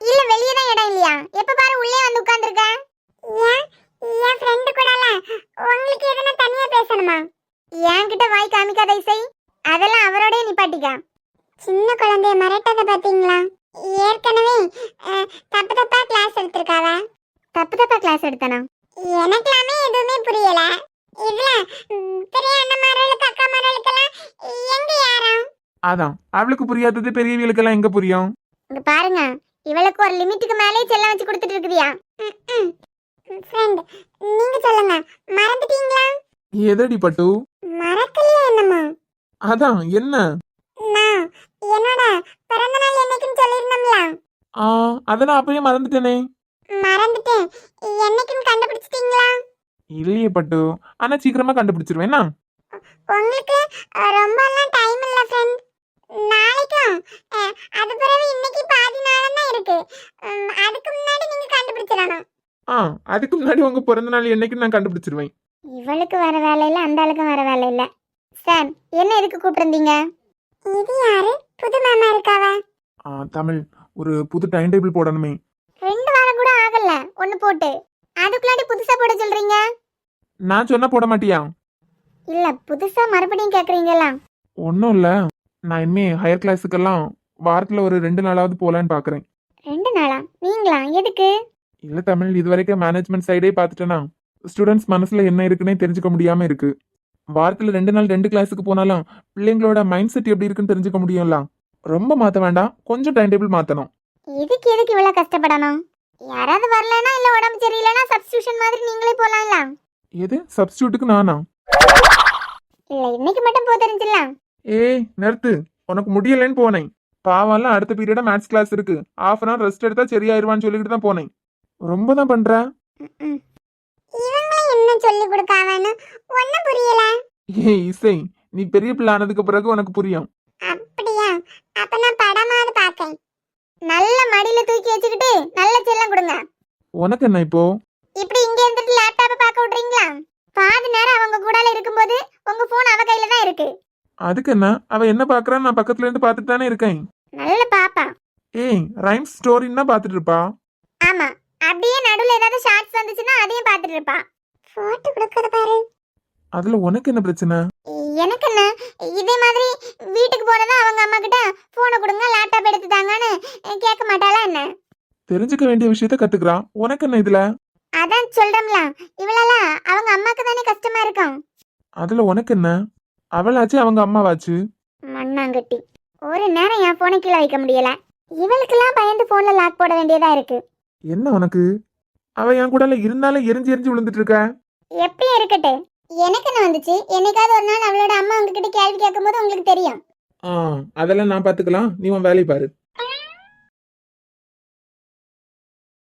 இல்ல வெளியே தான் இடம் இல்லையா? எப்ப பாரு உள்ளே வந்து உட்கார்ந்திருக்க. என் ஃப்ரெண்ட் கூடல உங்களுக்கு எதனா தனியா பேசணுமா? என்கிட்ட வாய் காமிக்காத இசை, அதெல்லாம் அவரோடே நிப்பாட்டிக்க. சின்ன குழந்தைய மிரட்டத பாத்தீங்களா? ஏற்கனவே தப்பு தப்பா கிளாஸ் எடுத்திருக்காவ. தப்பா கிளாஸ் எடுத்தனா? எனக்கெல்லாமே எதுவுமே புரியல. இதுல பெரிய அண்ணன்மார்களுக்கு அக்காமார்களுக்கெல்லாம் எங்க யாரும்? அதான் அவளுக்கு புரியாதது பெரியவங்களுக்கெல்லாம் எங்க புரியும்? இங்க பாருங்க, இவளுக்கு ஒரு லிமிட்டுக்கு மேலே செல்லம் வச்சு கொடுத்துட்டு இருக்குதியா? ஃப்ரெண்ட், நீங்க சொல்லுங்க, மறந்துட்டீங்களா? எதடி பட்டு? மறக்கலையா என்னம்மா? அதான் என்ன? நான் என்னோட பிறந்த நாள் என்னைக்குன்னு சொல்லிருந்தோம்ல. அத நான் அப்பயே மறந்துட்டேனே. மறந்துட்டேன். என்னைக்குன்னு கண்டுபிடிச்சிட்டீங்களா? இல்லையே பட்டு, ஆனா சீக்கிரமா கண்டுபிடிச்சிருவேனா? உங்களுக்கு ரொம்பலாம் டைம் இல்ல ஃப்ரெண்ட். நாளைக்கும் அது பிறகு இன்னைக்கு பாதி நாள் தான் இருக்கு. அதுக்கு முன்னாடி நீங்க கண்டுபிடிச்சிடணும். அதுக்கு முன்னாடி உங்க பிறந்த நாள் என்னைக்கு நான் கண்டுபிடிச்சிருவேன். இவளுக்கு வர வேலை இல்ல, அந்த ஆளுக்கும் வர வேலை இல்ல. சார், என்ன எதுக்கு கூப்பிட்டுருந்தீங்க? இது யாரு? புது மாமா இருக்காவா? தமிழ், ஒரு புது டைம் டேபிள் போடணுமே. 2 வாரம் கூட ஆகல ஒன்னு போட்டு, அதுக்குள்ளாடி புதுசா போட சொல்றீங்க. நான் சொன்னா போட மாட்டியா? இல்ல, புதுசா மறுபடியும் கேக்குறீங்களா? ஒன்னும் இல்ல, நான் இனிமே ஹையர் கிளாஸுக்கெல்லாம் வாரத்துல ஒரு 2 நாளாவது போலான்னு பாக்குறேன். 2 நாளா? நீங்களா? எதுக்கு? இல்ல தமிழ், இது வரைக்கும் மேனேஜ்மெண்ட் சைடே பார்த்துட்டேன்னா ஸ்டூடெண்ட்ஸ் மனசுல என்ன இருக்குன்னே தெரிஞ்சுக்க முடியாம இருக்கு. வாரத்துல 2 நாள் 2 கிளாஸுக்கு போனாலும் பிள்ளைங்களோட மைண்ட் செட் எப்படி இருக்குன்னு தெரிஞ்சுக்க முடியும்ல. ரொம்ப மாத்த வேண்டாம், கொஞ்சம் டைம் டேபிள் மாத்தணும். எதுக்கு இவ்வளவு கஷ்டப்படணும்? யாராவது வரலனா இல்ல உடம்பு சரியில்லைனா சப்ஸ்டிடியூஷன் மாதிரி நீங்களே போலாம்ல. எது சப்ஸ்டிடியூட்டுக்கு நானா? இல்ல, இன்னைக்கு மட்டும் போ தெரிஞ்சில்ல. ஏய் நிறுத்து, உனக்கு முடியலன்னு போனேன். பாவம்லாம் அடுத்த பீரியடா மேத்ஸ் கிளாஸ் இருக்கு, half an hour ரெஸ்ட் எடுத்தா சரியாயிருவான்னு சொல்லிட்டு தான் போனேன். ரொம்ப தான் பண்ற. இவங்களே என்ன சொல்லி கொடுக்காவன்னு ஒண்ணும் புரியல. ஏய் இசை, நீ பெரிய பிள்ளை ஆனதுக்கு பிறகு உனக்கு புரியும். அப்படியா? அப்ப நான் படமாவது பாக்கேன். நல்ல மடியில தூக்கி வச்சுக்கிட்டு நல்ல செல்லம் கொடுங்க. உனக்கு என்ன இப்போ? இப்படி இங்க இருந்துட்டு லேப்டாப்பை பார்க்க விடுறீங்களா? பாதி நேரம் அவங்க கூடல இருக்கும்போது உங்க போன் அவ கையில தான் இருக்கு. அதுக்கு என்ன, அவ என்ன பாக்குறான்னு நான் பக்கத்துல இருந்து பாத்துட்டு தானே இருக்கேன். நல்ல பாப்பா. ஏய் ரைம் ஸ்டோரின்னா பாத்துட்டு இருப்பா. ஆமா, அப்படியே நடுவுல ஏதாவது ஷார்ட்ஸ் வந்துச்சுன்னா அதையும் பாத்துட்டு இருப்பா. போட்டோ கொடுக்கறது பாரு. அதுல உனக்கு என்ன பிரச்சனை? எனக்கு என்ன, இதே மாதிரி வீட்டுக்கு போனதா அவங்க அம்மா கிட்ட போனை கொடுங்க லேப்டாப் எடுத்து தாங்கன்னு கேட்க மாட்டாளா என்ன? தெரிஞ்சுக்க வேண்டிய விஷயத்த கத்துக்கிறா, உனக்கு என்ன இதுல? அதான் சொல்றோம்ல, இவளால அவங்க அம்மாக்கு தானே கஷ்டமா இருக்கும். அதுல உனக்கு என்ன? அவளாச்சு அவங்க அம்மாவாச்சு. மண்ணாங்கட்டி, ஒரு நேரம் என் போனை கீழே வைக்க முடியல. இவளுக்கெல்லாம் பயந்து போன்ல லாக் போட வேண்டியதா இருக்கு. என்ன உனக்கு? அவ என் கூட இருந்தாலும் எரிஞ்சு எரிஞ்சு விழுந்துட்டு இருக்க. எப்படி இருக்கட்டு, எனக்கு என்ன வந்துச்சு? என்னைக்காவது ஒரு நாள் அவளோட அம்மா உங்ககிட்ட கேள்வி கேட்கும் போது உங்களுக்கு தெரியும். அதெல்லாம் நான் பாத்துக்கலாம், நீ உன் வேலையை பாரு.